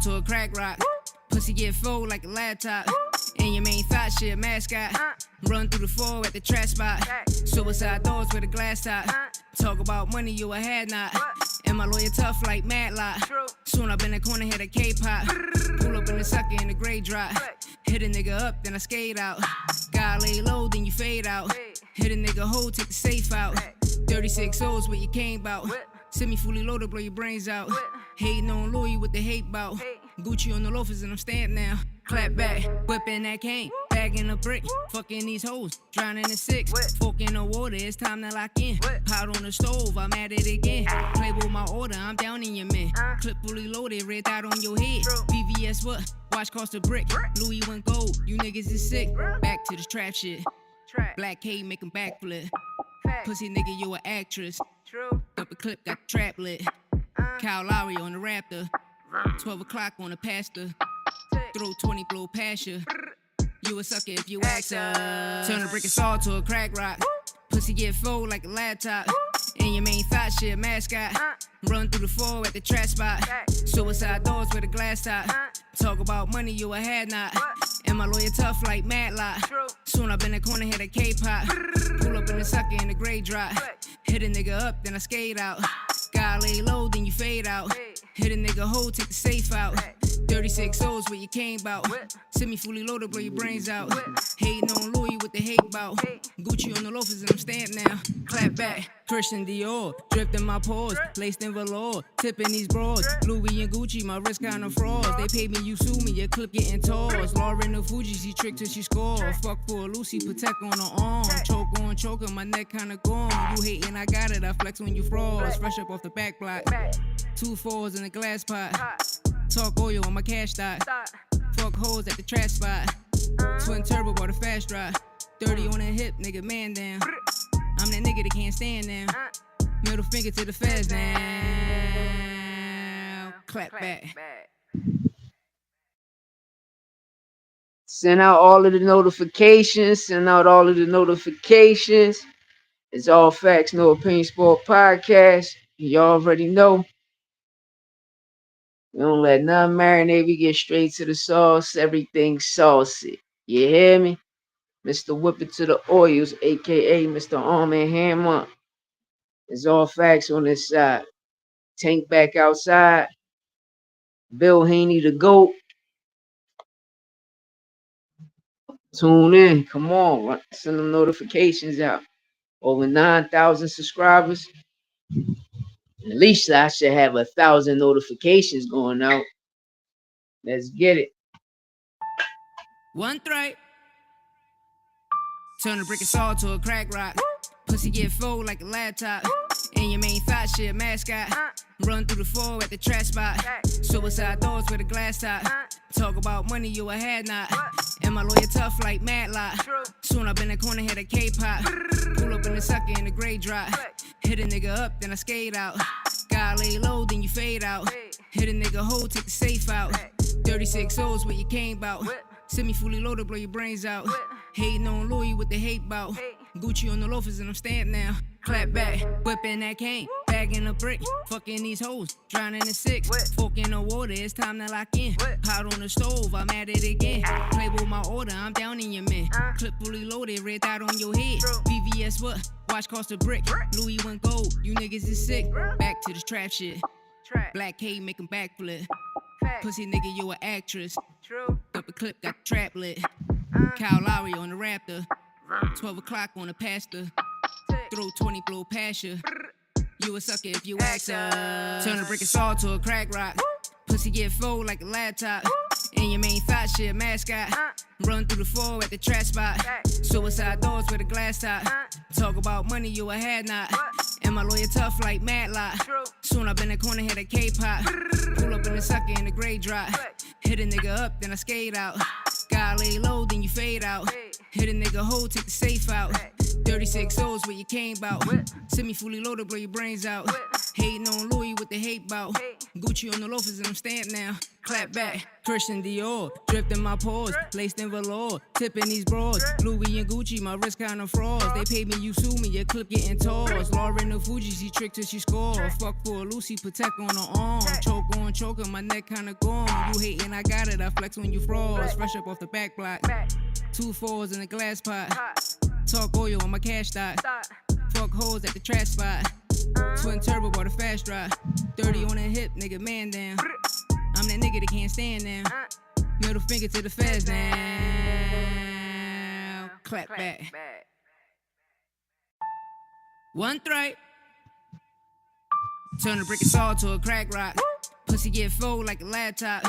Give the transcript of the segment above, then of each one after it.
to a crack rock. Pussy get full like a laptop. And your main thought shit, mascot. Run through the floor at the trash spot. Suicide doors with a glass top. Talk about money, you a had not. And my lawyer tough like Matlock. Soon up in the corner, hit a K-pop. Pull up in the sucker in the gray drop. Hit a nigga up, then I skate out. Gotta lay low, then you fade out. Hit a nigga hole, take the safe out. 36 O's what you came about. Send me fully loaded, blow your brains out. Hating on Louis with the hate bout. Gucci on the loafers and I'm stamped now. Clap back, whipping that cane, bagging a brick, fucking these hoes, drowning in six. Fork in the water, it's time to lock in. Pot on the stove, I'm at it again. Play with my order, I'm down in your man. Clip fully loaded, red dot on your head. BVS what? Watch cost a brick. Louis went gold, you niggas is sick. Back to the trap shit. Black K make 'em backflip. Pussy nigga, you a actress. Up a clip, got the trap lit. Kyle Lowry on the Raptor. 12 o'clock on the pastor. Throw 20 blow past you. You a sucker if you ask her. Turn a brick of salt to a crack rock. Pussy get full like a laptop. And your main thought shit, mascot. Run through the floor at the trash spot. Suicide doors with a glass top. Talk about money, you a had not. And my lawyer tough like Matlock. Soon up in the corner, hit a K-pop. Pull up in the sucker in the gray drop. Hit a nigga up, then I skate out. Gotta lay low, then you fade out. Hit a nigga hole, take the safe out. 36 O's what you came about. Send me fully loaded, blow your brains out. Hating on Louis with the hate bout. Gucci on the loafers and I'm stamped now. Clap back, Christian Dior. Dripped in my pores, laced in velour. Tipping these bras, Louis and Gucci, my wrist kinda frauds. They pay me, you sue me, your clip getting tossed. Lauren the Fuji, she tricked till she score. Fuck for a Lucy, protect on her arm. Choke on choker, my neck kinda gone. You hating, I got it, I flex when you frost. Fresh up off the back block. 2 4s in a glass pot. Talk oil on my cash stock. Fuck hoes at the trash spot. Twin turbo bought a fast drive. 30 on the hip, nigga, man down. I'm that nigga that can't stand now. Middle finger to the feds now. Clap back. Send out all of the notifications. Send out all of the notifications. It's All Facts, No Opinion Sport Podcast. You already know. We don't let nothing marinate. We get straight to the sauce. Everything saucy. You hear me? Mr. Whip It to the Oils, a.k.a. Mr. Arm and Hammer. It's All Facts on this side. Tank back outside. Bill Haney the GOAT. Tune in. Come on. Send them notifications out. Over 9,000 subscribers. At least I should have 1,000 notifications going out. Let's get it. One threat. Turn a brick of salt to a crack rock. Pussy get full like a laptop. And your main thought shit, mascot. Run through the floor at the trash spot. Suicide doors with a glass top. Talk about money, you a had not. And my lawyer tough like Matlock. Soon up in the corner, hit a K-pop. Pull up in the sucker in the gray drop. Hit a nigga up, then I skate out. Gotta lay low, then you fade out. Hit a nigga hole, take the safe out. 36 O's what you came about. Send me fully loaded, blow your brains out. Hating on Louis with the hate bout. Gucci on the loafers and I'm stamped now. Clap back, whipping that cane, bagging a brick, fucking these hoes, drowning in six. Fork in the water, it's time to lock in. Pot on the stove, I'm at it again. Play with my order, I'm down in your man. Clip fully loaded, red dot on your head. BVS what? Watch cost a brick. Louis went gold, you niggas is sick. Back to the trap shit. Black K make 'em backflip. Pussy nigga, you a actress. Up a clip, got the trap lit. Kyle Lowry on the Raptor. 12 o'clock on the pastor. Throw 20 blow past you. You a sucker if you ask her. Turn a brick of salt to a crack rock. Pussy get full like a laptop. And your main thought shit, mascot. Run through the floor at the trash spot. Suicide doors with a glass top. Talk about money, you a had not. And my lawyer tough like Matlock. Soon up in the corner, hit a K-pop. Pull up in the sucker in the gray drop. Hit a nigga up, then I skate out. Gotta lay low, then you fade out. Hit a nigga hole, take the safe out. 36 O's what you came about. Send me fully loaded, blow your brains out. Hating on Louis with the hate bout. Gucci on the loafers and I'm stamped now. Clap back, Christian Dior, dripped in my pores, laced in velour, tipping these broads. Louis and Gucci, my wrist kinda frauds. They paid me, you sue me, your clip getting tossed. Lauren the Fuji, she tricked till she score. Fuck for a Lucy, protect on her arm. Choke on choker, my neck kinda gone. You hating, I got it, I flex when you frost. Fresh up off the back block, 2 fours in a glass pot. Talk oil on my cash stock. Fuck hoes at the trash spot. Twin turbo bought a fast drive. 30 on the hip, nigga, man down. I'm that nigga that can't stand now. Middle finger to the feds now. Clap back. One threat. Turn a brick of salt to a crack rock. Pussy get full like a laptop.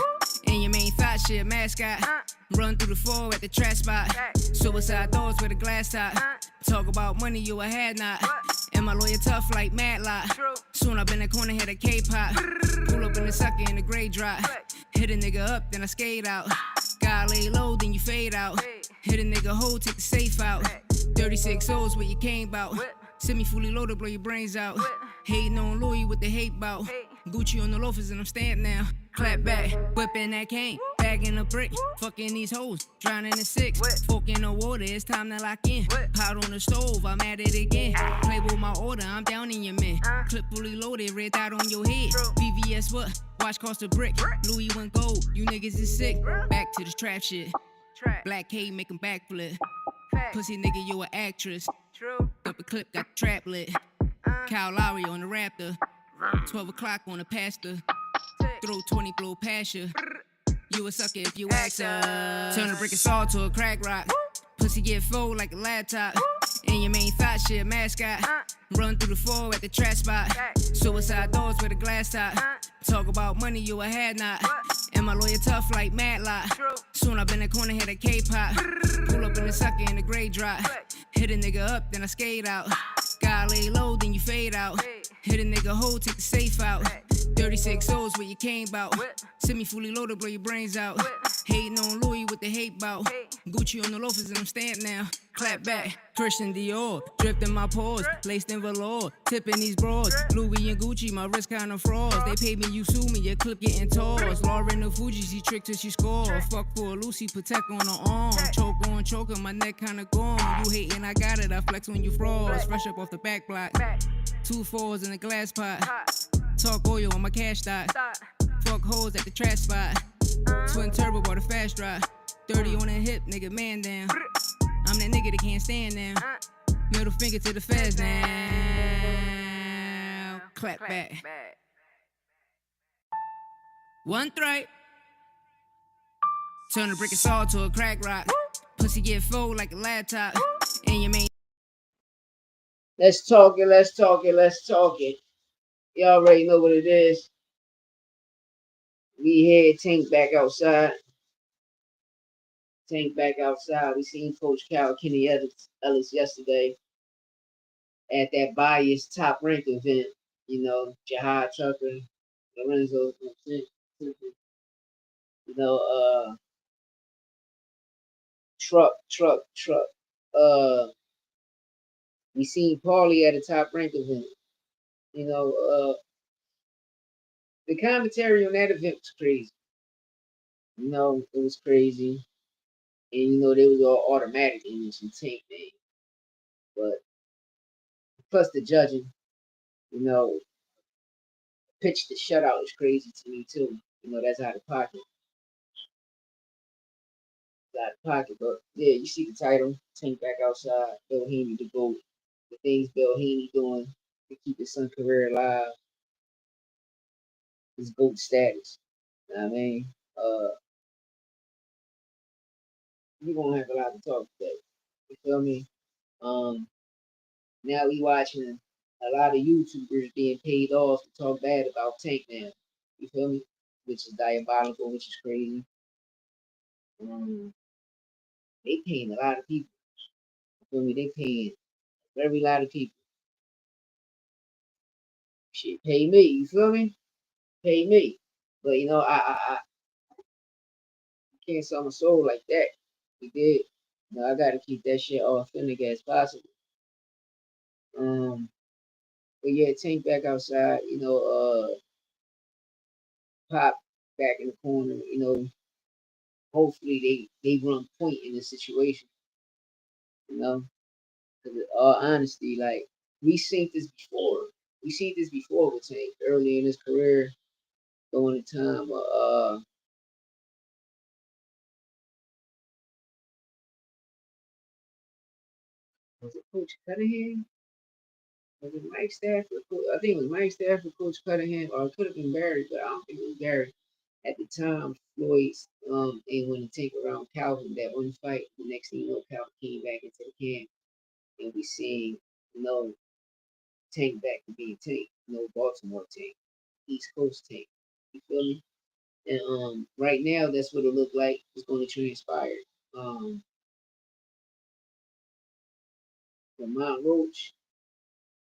And your main thought shit, mascot. Run through the floor at the trash spot. Suicide doors with a glass top. Talk about money, you a had not. And my lawyer tough like Matlock. Soon up in the corner, hit a K-pop. Pull up in the sucker in the gray drop. Hit a nigga up, then I skate out. Gotta lay low, then you fade out. Hit a nigga hole, take the safe out. 36 O's where you came about. Send me fully loaded, blow your brains out. Hating on Louis with the hate bout. Gucci on the loafers and I'm stamped now. Clap back, whipping that cane, bagging a brick, fucking these hoes, drowning in 6. Fork in the water, it's time to lock in. Pot on the stove, I'm at it again. Play with my order, I'm down in your man. Clip fully loaded, red dot on your head. VVS what? Watch cost a brick. Louis went gold, you niggas is sick. Back to the trap shit. Black K make 'em backflip. Pussy nigga, you a actress. Up a clip, got the trap lit. Kyle Lowry on the Raptor. 12 o'clock on the pastor. Throw 20 blow past you. You a sucker if you ask her. Turn a brick of salt to a crack rock. Pussy get full like a laptop. And your main thought shit, mascot. Run through the floor at the trash spot. Suicide doors with a glass top. Talk about money, you a had not. And my lawyer tough like Matlock. Soon up in the corner, hit a K-pop. Pull up in the sucker in the gray drop. Hit a nigga up, then I skate out. Gotta lay low, then you fade out. Hit a nigga hole, take the safe out. 36 O's where you came bout. Send me fully loaded, blow your brains out. Hating on Louis with the hate bout. Gucci on the loafers and I'm stamped now. Clap back, Christian Dior, dripped in my pores, laced in velour, tipping these broads. Louis and Gucci, my wrist kinda frauds. They paid me, you sue me, your clip getting tossed. Lauren the Fuji, she tricked till she score. Fuck for a Lucy, protect on her arm. Choke on choker, my neck kinda gone. You hating, I got it, I flex when you frost. Fresh up off the back block, 2 fours in a glass pot. Talk oil on my cash stock. Fuck hoes at the trash spot. Twin turbo bought a fast drive. 30 on the hip, nigga, man down. I'm that nigga that can't stand now. Middle finger to the feds now. Clap back. One threat. Turn a brick of salt to a crack rock. Pussy get full like a laptop. And your main. Let's talk it, let's talk it, let's talk it. Y'all already know what it is. We had Tank back outside. Tank back outside. We seen Coach Cal Kenny Ellis yesterday at that biased top rank event. You know, Jihad Tucker, Lorenzo, you know, truck. We seen Paulie at a top rank event. You know, the commentary on that event was crazy. You know, it was crazy. And you know, they was all automatic in some Tank name. But plus the judging, you know, pitch the shutout is crazy to me too. You know, that's out of pocket. It's out of pocket. But yeah, you see the title, Tank back outside, Bill Haney the GOAT. The things Bill Haney doing to keep his son career alive, his GOAT status. You know what I mean? We're gonna have a lot to talk today. You feel me? Now we watching a lot of YouTubers being paid off to talk bad about Tank now. You feel me? Which is diabolical, which is crazy. They paying a lot of people. You feel me? They paying a very lot of people. Shit, pay me. You feel me? Pay me. But you know, I can't sell my soul like that. We did. You know, I gotta keep that shit authentic as possible. But yeah, Tank back outside. You know, Pop back in the corner. Hopefully they run point in this situation. You know, because in all honesty, like we seen this before. We seen this before with Tank early in his career, during the time of was it Coach Cunningham? Was it Mike Stafford? I think it was Mike Stafford, Coach Cunningham, or it could have been Barry, but I don't think it was Barry. At the time, Floyd's and when the Tank around Calvin that one fight, the next thing you know, Calvin came back into the camp, and we seen no Tank back to being Tank, no Baltimore Tank, East Coast Tank. You feel me? And right now, that's what it looked like was going to transpire. Um, Lamont Roach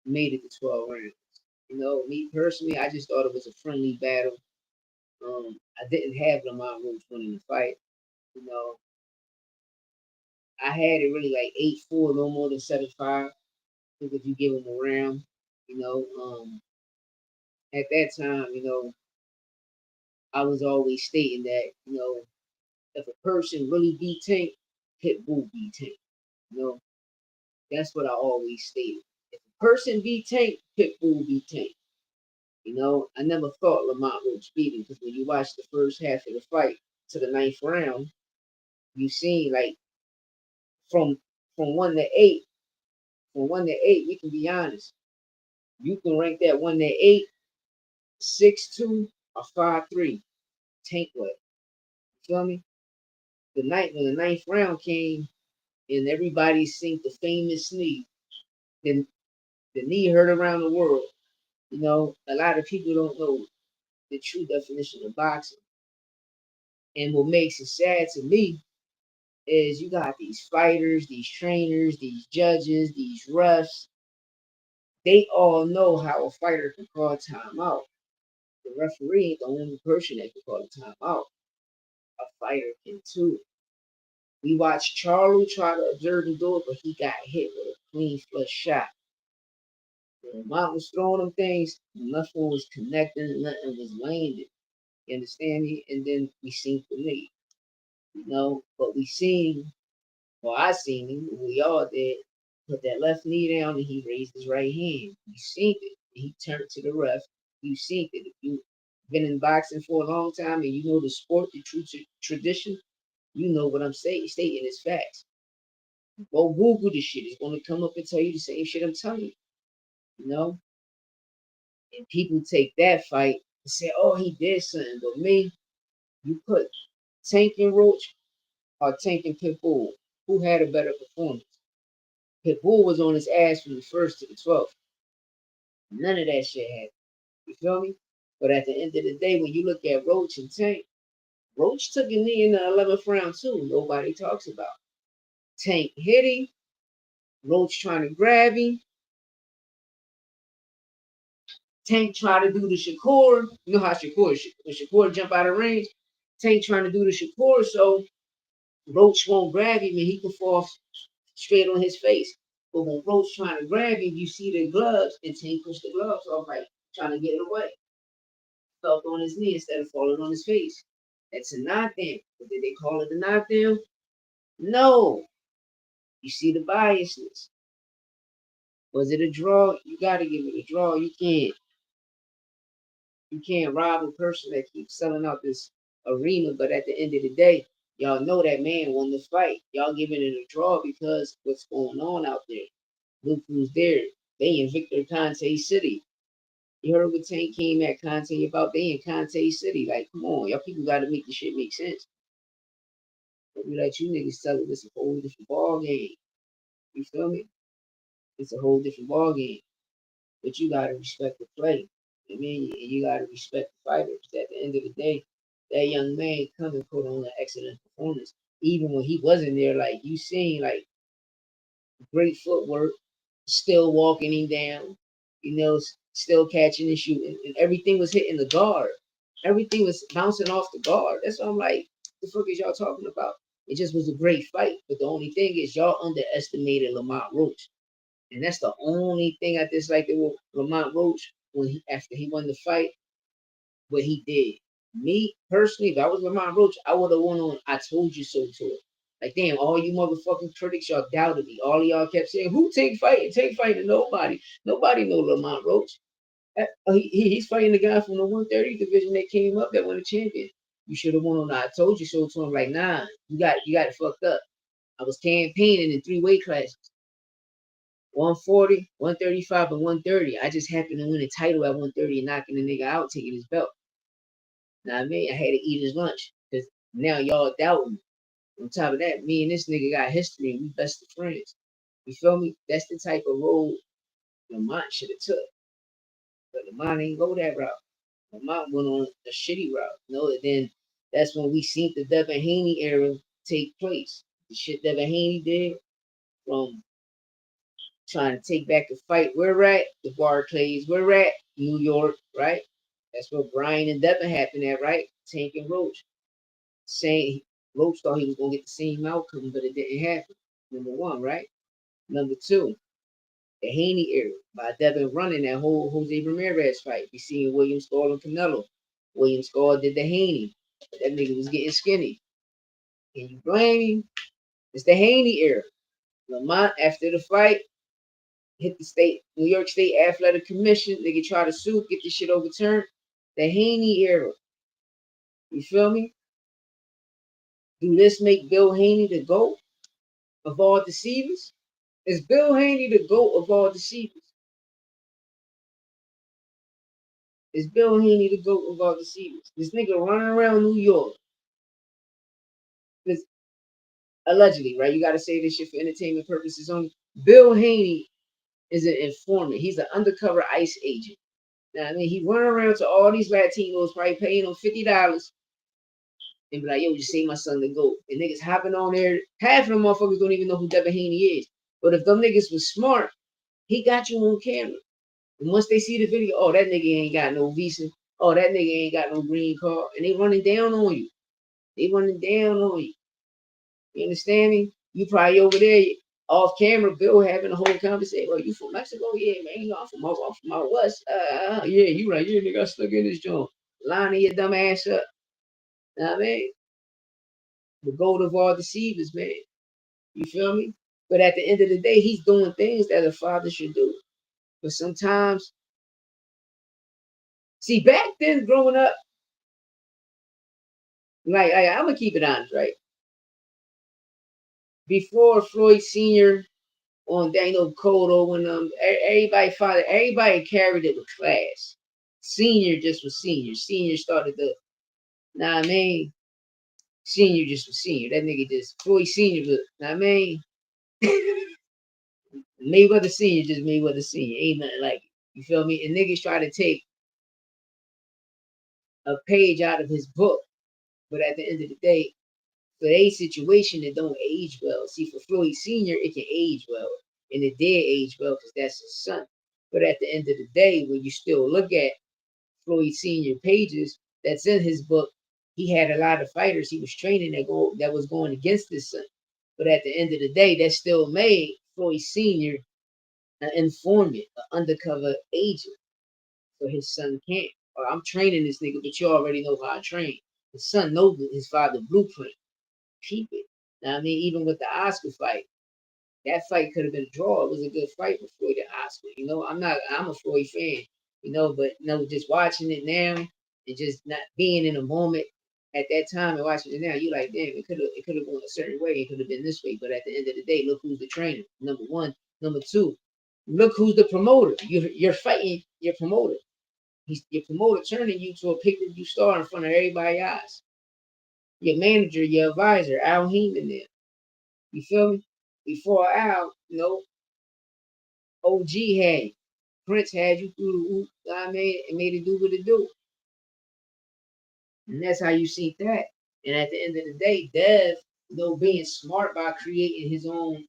made it to 12 rounds. Me personally, I just thought it was a friendly battle. I didn't have Lamont Roach winning the fight. You know, I had it really like 8-4, no more than 7-5. I think if you give him a round, you know, at that time, I was always stating that, if a person really beat Tank, Pitbull beat Tank. You know, that's what I always stated. If a person beat Tank, Pitbull beat Tank. I never thought Lamont Roach beat him because when you watch the first half of the fight to the ninth round, you seen like from from 1 to 8, from 1 to 8, we can be honest. You can rank that 1 to 8, 6-2 or 5-3. Tank way. You feel me? The night when the ninth round came and everybody seen the famous knee, then the knee heard around the world. A lot of people don't know the true definition of boxing. And what makes it sad to me is you got these fighters, these trainers, these judges, these refs. They all know how a fighter can call timeout. The referee ain't the only person that can call a timeout. A fighter can too. We watched Charlo try to observe and do it, but he got hit with a clean flush shot. When Mount was throwing them things, nothing was connecting, nothing was landing. You understand me? And then we seen the knee, but we seen, well, I seen him, we all did, put that left knee down and he raised his right hand. You seen it. He turned to the ref. You seen it. If you've been in boxing for a long time and you know the sport, the true tradition, you know what I'm saying. Stating is facts. Go Google this shit. It's going to come up and tell you the same shit I'm telling you. You know? And people take that fight and say, oh, he did something. But me, you put Tank and Roach or Tank and Pitbull. Who had a better performance? Pitbull was on his ass from the first to the 12th. None of that shit happened. You feel me? But at the end of the day, when you look at Roach and Tank, Roach took a knee in the 11th round too. Nobody talks about. Tank hit him. Roach trying to grab him. Tank try to do the Shakur. You know how Shakur, when Shakur jump out of range, Tank trying to do the Shakur so Roach won't grab him and he can fall straight on his face. But when Roach trying to grab him, you see the gloves and Tank push the gloves off, like trying to get it away. Fell on his knee instead of falling on his face. That's a knockdown. But did they call it a knockdown? No. You see the biasness. Was it a draw? You gotta give it a draw. You can't rob a person that keeps selling out this arena, but at the end of the day, y'all know that man won the fight. Y'all giving it a draw because what's going on out there. Look who's there. They in Victor Conte City. You heard what Tank came at Conte about? They in Conte City. Like, come on, y'all people gotta make this shit make sense. But we let you niggas tell it it's a whole different ball game. You feel me? It's a whole different ball game. But you gotta respect the play. I mean, and you gotta respect the fighters. At the end of the day, that young man come and put on an excellent performance. Even when he wasn't there, like you seen, like great footwork, still walking him down, still catching and shooting, and everything was hitting the guard. Everything was bouncing off the guard. That's what I'm like, the fuck is y'all talking about? It just was a great fight. But the only thing is y'all underestimated Lamont Roach. And that's the only thing I dislike with Lamont Roach when after he won the fight, what he did. Me personally, if I was Lamont Roach, I would have went on I told you so to it. Like damn, all you motherfucking critics, y'all doubted me. All of y'all kept saying, "Who take fighting? Take fighting." Nobody. Nobody know Lamont Roach. He's fighting the guy from the 130 division that came up that won the champion. You should have won on I told you so to him. Like, nah, you got it fucked up. I was campaigning in 3 weight classes. 140, 135, and 130. I just happened to win a title at 130 and knocking the nigga out, taking his belt. Now I mean, I had to eat his lunch because now y'all doubting me. On top of that, me and this nigga got history and we best of friends. You feel me? That's the type of road Lamont should have took. But Lamont ain't go that route. Lamont went on a shitty route. Then that's when we seen the Devin Haney era take place. The shit Devin Haney did from trying to take back the fight. We're at the Barclays. We're at New York, right? That's where Brian and Devin happened at, right? Tank and Roach. Saying Roach thought he was gonna get the same outcome, but it didn't happen. Number one, right? Number two, the Haney era by Devin running that whole Jose Ramirez fight. We seen William Skull and Canelo. William Skull did the Haney. That nigga was getting skinny. Can you blame him? It's the Haney era. Lamont, after the fight, hit the New York State Athletic Commission. Nigga try to sue, get this shit overturned. The Haney era. You feel me? Do this make Bill Haney the GOAT of all deceivers? Is Bill Haney the GOAT of all deceivers? Is Bill Haney the GOAT of all deceivers? This nigga running around New York. Because allegedly, right? You got to say this shit for entertainment purposes only. Bill Haney is an informant. He's an undercover ICE agent. Now, I mean, he running around to all these Latinos, probably paying them $50 and be like, yo, just say my son the GOAT. And niggas hopping on there. Half of them motherfuckers don't even know who Devin Haney is. But if them niggas was smart, he got you on camera. And once they see the video, oh, that nigga ain't got no visa. Oh, that nigga ain't got no green card. And they running down on you. They running down on you. You understand me? You probably over there off camera, Bill having a whole conversation. Well, you from Mexico? Yeah, man. You know, I'm from out west. Yeah, you right. Yeah, nigga, I stuck in this joint. Lining your dumb ass up. Know what I mean? The gold of all deceivers, man. You feel me? But at the end of the day, he's doing things that a father should do. But sometimes, see, back then growing up, like I'm gonna keep it honest, right? Before Floyd Sr. on Daniel Cotto and everybody carried it with class. Senior just was senior. Senior started the nah I mean senior just was senior. That nigga just Floyd Senior was nah I mean Mayweather Senior just Mayweather Senior. Ain't nothing like it. You feel me? And niggas try to take a page out of his book, but at the end of the day, for a situation that don't age well. See, for Floyd Senior, it can age well, and it did age well because that's his son. But at the end of the day, when you still look at Floyd Senior pages that's in his book, he had a lot of fighters he was training that was going against his son. But at the end of the day, that still made Floyd Senior an informant, an undercover agent. So his son can't. Or I'm training this nigga, but you already know how I train. His son knows his father blueprint. Keep it. Now, I mean, even with the Oscar fight, that fight could have been a draw. It was a good fight for Floyd and Oscar. I'm a Floyd fan, but just watching it now and just not being in a moment at that time and watching it now, you like, damn, it could have gone a certain way. It could have been this way. But at the end of the day, look who's the trainer. Number one. Number two, look who's the promoter. You're fighting your promoter. Your promoter turning you to a pay-per-view star in front of everybody's eyes. Your manager, your advisor, Al Heyman there. You feel me? Before Al, OG had you. Prince had you through the roof, I mean, and made it do what it do. And that's how you see that. And at the end of the day, Dev, being smart by creating his own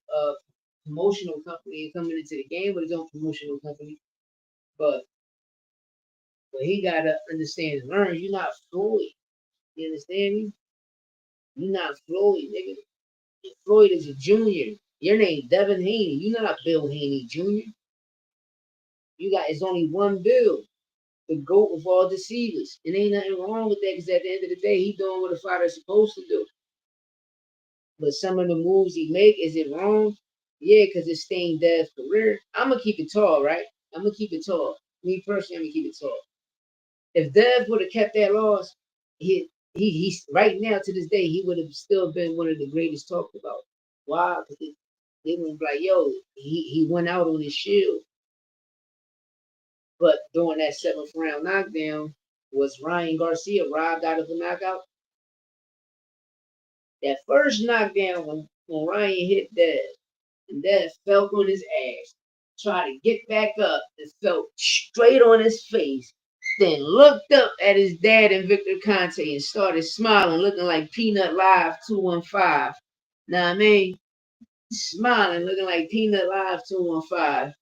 promotional company and coming into the game with his own promotional company. But what he gotta understand and learn, you're not Floyd. You understand me? You're not Floyd, nigga. Floyd is a junior. Your name Devin Haney. You're not Bill Haney Jr. You got it's only one Bill. the GOAT of all deceivers. And ain't nothing wrong with that because at the end of the day, he doing what a fighter's supposed to do. But some of the moves he make, is it wrong? Yeah, because it's stained Dev's career. I'm gonna keep it tall, right? I'm gonna keep it tall. Me personally, I'm gonna keep it tall. If Dev would have kept that loss, he's right now to this day, he would have still been one of the greatest talked about. Why? Because they would be like, yo, he went out on his shield. But during that seventh round knockdown, was Ryan Garcia robbed out of the knockout? That first knockdown when Ryan hit Dev, and Dev fell on his ass, tried to get back up, and fell straight on his face. Then looked up at his dad and Victor Conte and started smiling, looking like Peanut Live 215. Now I mean, smiling, looking like Peanut Live 215.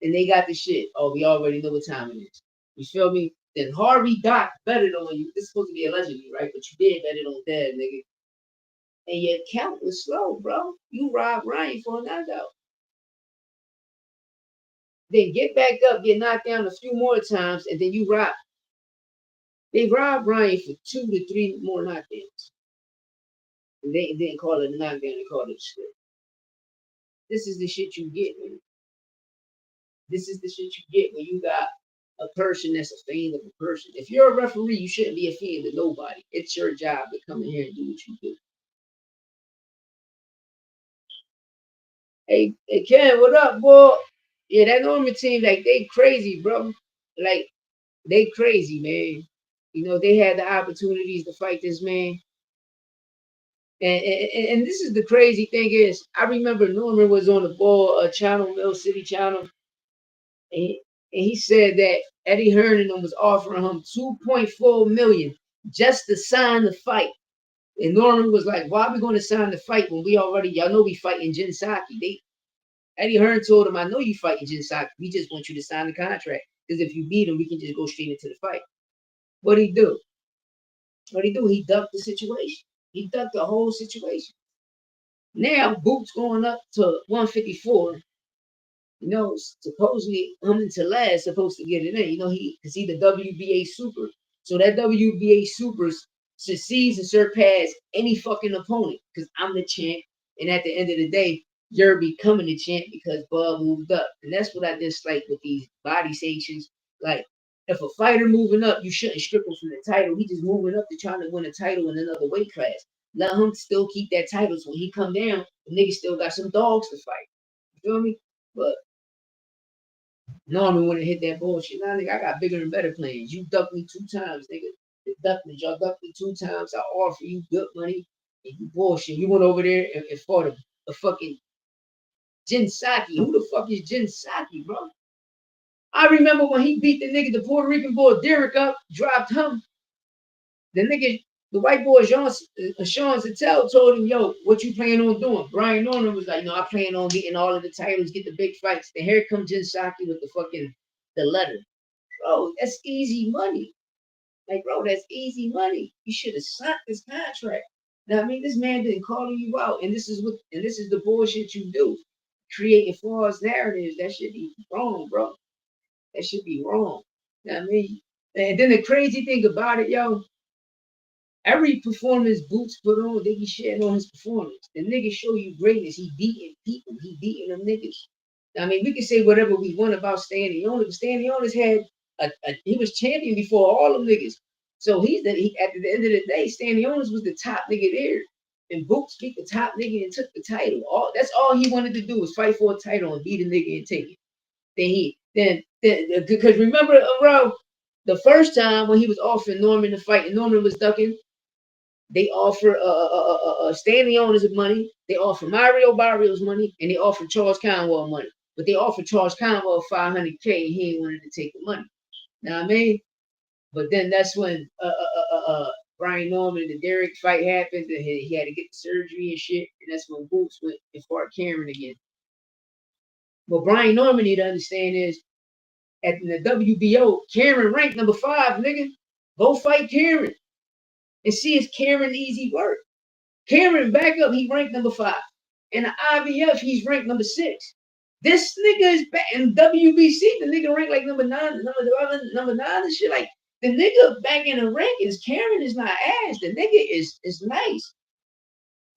And they got the shit. Oh, we already know what time it is. You feel me? Then Harvey Doc betted on you. This is supposed to be allegedly, right? But you did bet it on Dad, nigga. And your count was slow, bro. You robbed Ryan for a knockout. Then get back up, get knocked down a few more times, and then you rob. They robbed Ryan for 2 to 3 more knockdowns. And they didn't call it a knockdown, they called it a strip. This is the shit you get, man. This is the shit you get when you got a person that's a fan of a person. If you're a referee, you shouldn't be a fan of nobody. It's your job to come in here and do what you do. Hey, Ken, what up, boy? Yeah, that Norman team, like, they crazy, bro. Like, they crazy, man. You know, they had the opportunities to fight this man. And this is the crazy thing is, I remember Norman was on the ball, Channel Mill City Channel, and he said that Eddie Hearn and them was offering him 2.4 million just to sign the fight. And Norman was like, "Why are we going to sign the fight when y'all know we fighting Jin Saki?" Eddie Hearn told him, "I know you fighting Jin Saki. We just want you to sign the contract because if you beat him, we can just go straight into the fight." What he do? What he do? He ducked the situation. He ducked the whole situation. Now Boots going up to 154. You know, supposedly Talaz supposed to get it in. You know, because he the WBA super. So that WBA super succeeds and surpass any fucking opponent because I'm the champ. And at the end of the day, you're becoming the champ because Bud moved up. And that's what I dislike with these body sanctions. Like, if a fighter moving up, you shouldn't strip him from the title. He just moving up to trying to win a title in another weight class. Let him still keep that title. So when he come down, the nigga still got some dogs to fight. You feel me? But Norman wouldn't hit that bullshit. Nah, nigga, I got bigger and better plans. You ducked me 2 times, nigga. Y'all ducked me 2 times. I offer you good money. And you bullshit. You went over there and fought a fucking Jin Saki. Who the fuck is Jin Saki, bro? I remember when he beat the nigga, the Puerto Rican boy Derek up, dropped him. The nigga, the white boy Sean Sattel told him, "Yo, what you plan on doing?" Brian Norman was like, "No, I plan on getting all of the titles, get the big fights." Then here comes Jin Saki with the letter. Bro, that's easy money. Like, bro, that's easy money. You should have signed this contract. Now, I mean, this man didn't call you out, and this is the bullshit you do. Creating false narratives. That should be wrong, bro. That should be wrong. Now, I mean, and then the crazy thing about it, yo, every performance Boots put on, they be shitting on his performance. The nigga show you greatness. He beating people. He beating them niggas. I mean, we can say whatever we want about Stanley but Stanley had he was champion before all them niggas. So at the end of the day, Stanley was the top nigga there. And Boots beat the top nigga and took the title. That's all he wanted to do was fight for a title and beat a nigga and take it. Then because remember, bro, the first time when he was offering Norman to fight and Norman was ducking, they offer Stanley Owners money. They offer Mario Barrios money, and they offer Charles Conwell money. But they offered Charles Conwell 500K, and he ain't wanted to take the money. Know what I mean? But then that's when Brian Norman and the Derek fight happened, and he had to get the surgery and shit. And that's when Boots went and fought Cameron again. What Brian Norman need to understand is at the WBO, Cameron ranked number 5, nigga. Go fight Cameron and see if Cameron easy work. Cameron back up, he ranked number 5. In the IBF, he's ranked number 6. This nigga is back in WBC. The nigga ranked like number 9, number 11, number 9 and shit. Like the nigga back in the rank is Karen is not ass. The nigga is nice.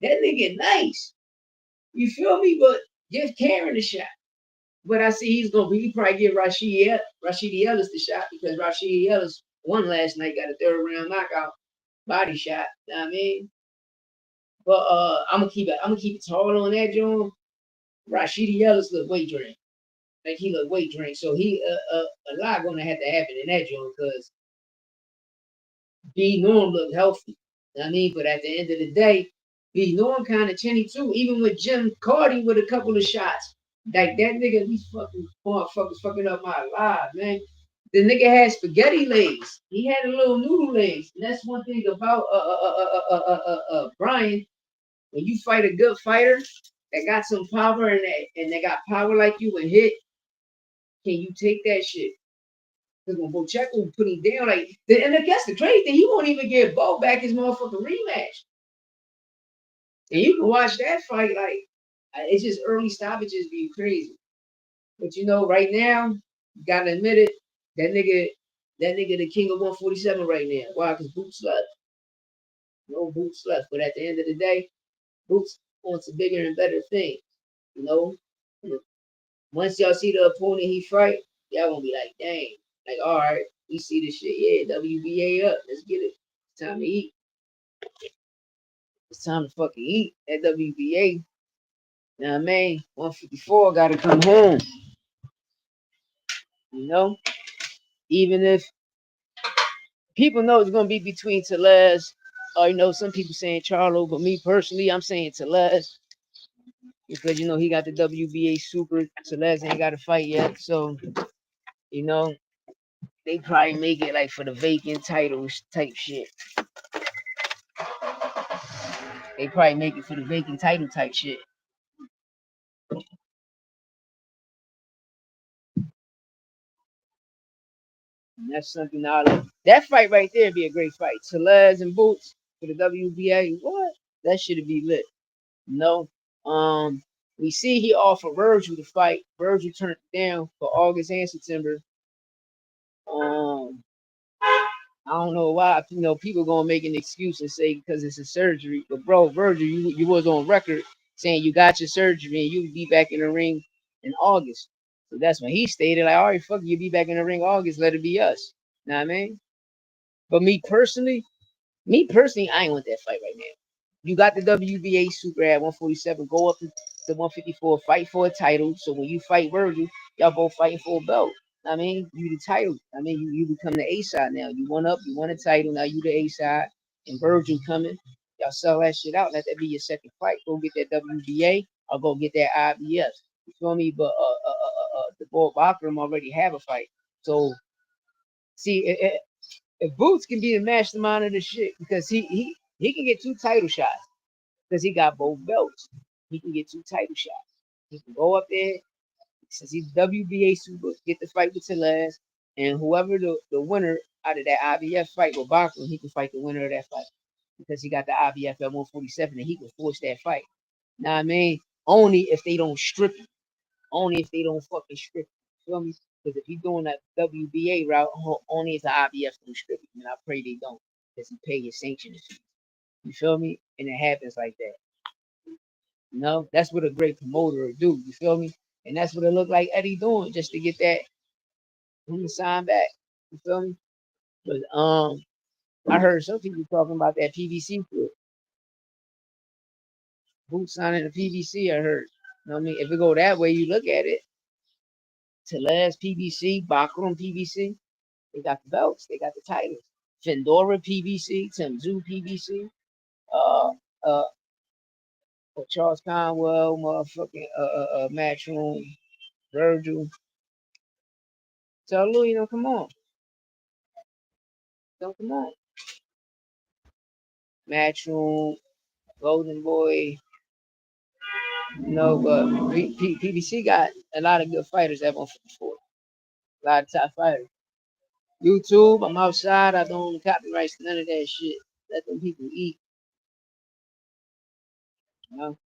That nigga nice. You feel me? But give Karen a shot. But I see he probably give Rashidi Ellis the shot because Rashidi Ellis won last night, got a third round knockout body shot. You know what I mean? But I'm gonna keep it tall on that joint. Rashidi Ellis look weight drain. Like he look weight drain. So a lot gonna have to happen in that joint because B Norm look healthy. You know what I mean? But at the end of the day, B Norm kind of chinny too. Even with Jim Cardi with a couple of shots. Like that nigga, these fucking motherfuckers fucking up my life, man. The nigga had spaghetti legs. He had a little noodle legs. And that's one thing about Brian. When you fight a good fighter that got some power and they got power like you and hit, can you take that shit? Because when Bocheco put him down, and I guess the crazy thing, he won't even give Bo back his motherfucking rematch. And you can watch that fight, it's just early stoppages being crazy. But right now, you gotta admit it, that nigga the king of 147 right now. Why? Because Boots left. No Boots left. But at the end of the day, Boots wants a bigger and better thing. You know? Once y'all see the opponent he fight, y'all gonna be like, dang. Like, all right, we see this shit. Yeah, WBA up. Let's get it. It's time to eat. It's time to fucking eat at WBA. You know what I mean? 154 gotta come home. You know? Even if people know it's gonna be between Telez, or some people saying Charlo, but me personally, I'm saying Telez. Because he got the WBA super. Telez ain't got to fight yet. So, you know, they probably make it like for the vacant titles type shit. They probably make it for the vacant title type shit. And that's something that fight right there be a great fight. Telez and Boots for the WBA. What? That should be lit. No. We see he offered Virgil to fight. Virgil turned it down for August and September. Um, I don't know why. People gonna make an excuse and say because it's a surgery. But bro, Virgil, you was on record saying you got your surgery and you'll be back in the ring in August. So that's when he stated, like, all right, fuck you, be back in the ring August, let it be us. Know what I mean? But me personally, I ain't want that fight right now. You got the WBA super at 147, go up to 154, fight for a title. So when you fight Virgil, y'all both fighting for a belt. I mean, you the title. I mean, you become the A side now. You won up, you won a title, now you the A side. And Virgil coming. Y'all sell that shit out. Let that be your second fight. Go get that WBA or go get that IBF. You feel me? But the boy Bachram already have a fight. So see, if Boots can be the mastermind of the shit because he can get 2 title shots because he got both belts. He can get 2 title shots. He can go up there since he's WBA super, get the fight with Telez, and whoever the winner out of that IBF fight with Bachman, he can fight the winner of that fight because he got the IBF at 147 and he can force that fight. Now I mean, only if they don't strip him. Only if they don't fucking strip him. Feel me? Because if he's doing that WBA route, only if the IBF don't strip him, and I pray they don't, because he pay his sanctions. You feel me? And it happens like that. That's what a great promoter would do. You feel me? And that's what it looked like Eddie doing just to get that him to sign back. You feel me? But I heard some people talking about that PVC for who's signing the PVC. I heard. You know what I mean? If it go that way, you look at it. Telez PVC, Bachram PVC. They got the belts. They got the titles. Fendora PVC, Timzu PVC. Uh, uh, Charles Conwell, motherfucking Matchroom, Virgil. Tell Louis, come on. Don't come on. Matchroom, Golden Boy. But PBC got a lot of good fighters at 154. A lot of top fighters. YouTube, I'm outside. I don't own the copyrights, none of that shit. Let them people eat. You know?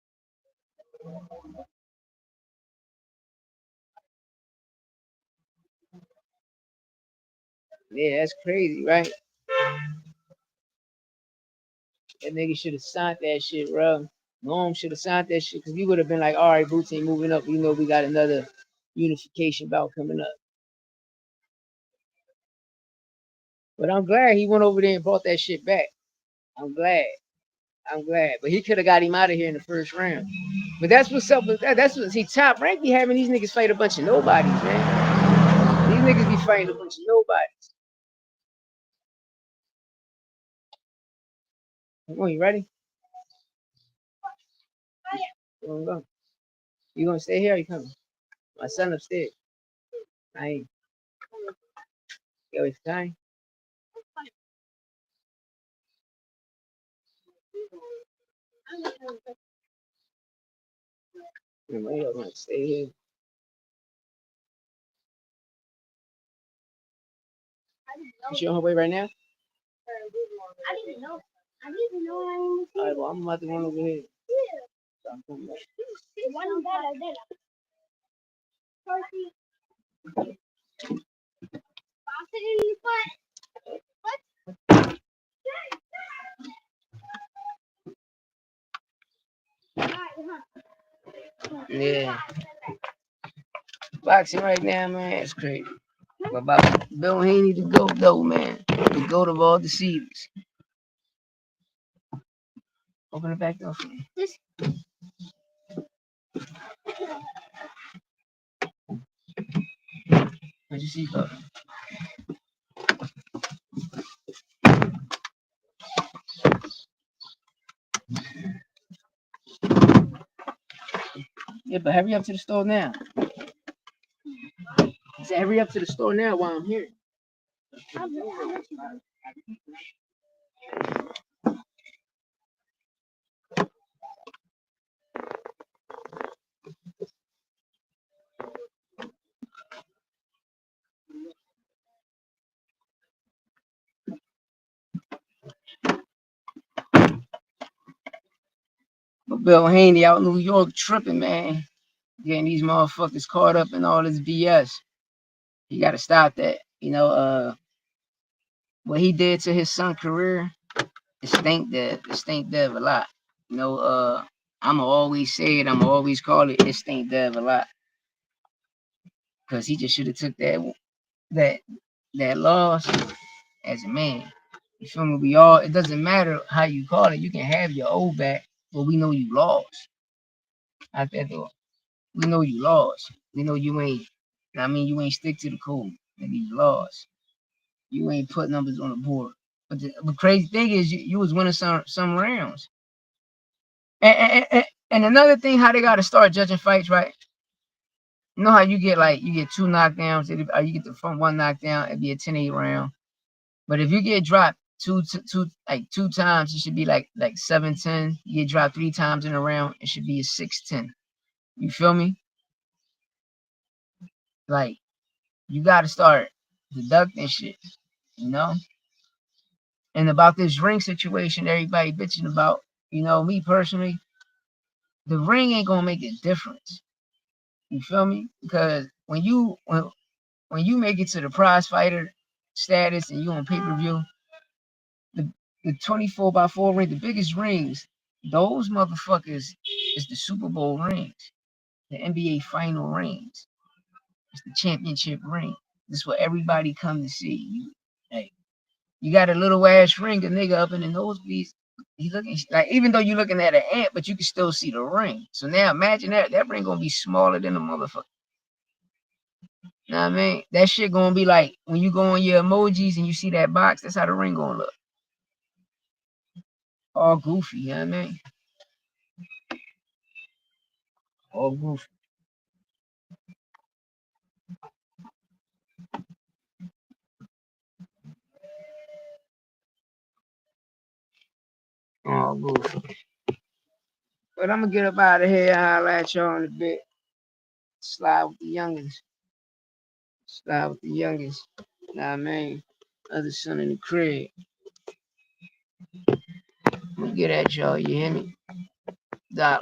Yeah, that's crazy, right? That nigga should have signed that shit, bro. Norm should have signed that shit because we would have been like, all right, Boots ain't moving up. You know, we got another unification bout coming up. But I'm glad he went over there and brought that shit back. I'm glad. I'm glad. But he could have got him out of here in the first round. But that's what's up with that. That's what see top rank be having these niggas fight a bunch of nobodies, man. These niggas be fighting a bunch of nobodies. Come on, you ready? You gonna go? You gonna stay here or you coming? My son upstairs. I ain't. Yo, it's time. You gonna stay here. Is she on her way right now? All right, well, I'm about to run over here. So I'm coming back. Yeah. Boxing right now, man, it's crazy. But about Bill Haney to go though, man. The goat of all deceivers. Open the back door for me. What'd you see, bro? Yeah, but hurry up to the store now. I said hurry up to the store now while I'm here. But Bill Haney out in New York tripping, man. Getting these motherfuckers caught up in all this BS. You gotta stop that. You know, what he did to his son's career, it stink dead. It stink dead a lot. You know, I'ma always say it, I'ma always call it, it stink dead a lot. Cause he just should have took that that loss as a man. You feel me? We all it doesn't matter how you call it, you can have your old back, but we know you lost. Out that door. We know you lost. We know you ain't I mean you ain't stick to the code. Maybe you lost. You ain't put numbers on the board. But the crazy thing is you was winning some rounds. And another thing, how they gotta start judging fights, right? You know how you get like you get two knockdowns, or you get the front one knockdown, it'd be a 10-8 round. But if you get dropped two times, it should be like 7-10. You get dropped three times in a round, it should be a 6-10. You feel me? Like you gotta start deducting shit, you know? And about this ring situation, everybody bitching about, me personally, the ring ain't gonna make a difference. You feel me? Because when you make it to the prize fighter status and you on pay-per-view, the 24 by 4 ring, the biggest rings, those motherfuckers is the Super Bowl rings, the NBA final rings. It's the championship ring. This is what everybody come to see. You got a little ass ring, a nigga up in the nosebleeds. He looking like even though you're looking at an ant, but you can still see the ring. So now imagine that ring gonna be smaller than a motherfucker. You know what I mean? That shit gonna be like when you go on your emojis and you see that box, that's how the ring gonna look. All goofy, you know what I mean? All goofy. All goofy. But I'm gonna get up out of here. I'll at y'all in a bit. Slide with the youngins. Slide with the youngins. You know what I mean? Other son in the crib. I'm gonna get at y'all, you hear me? Dollar.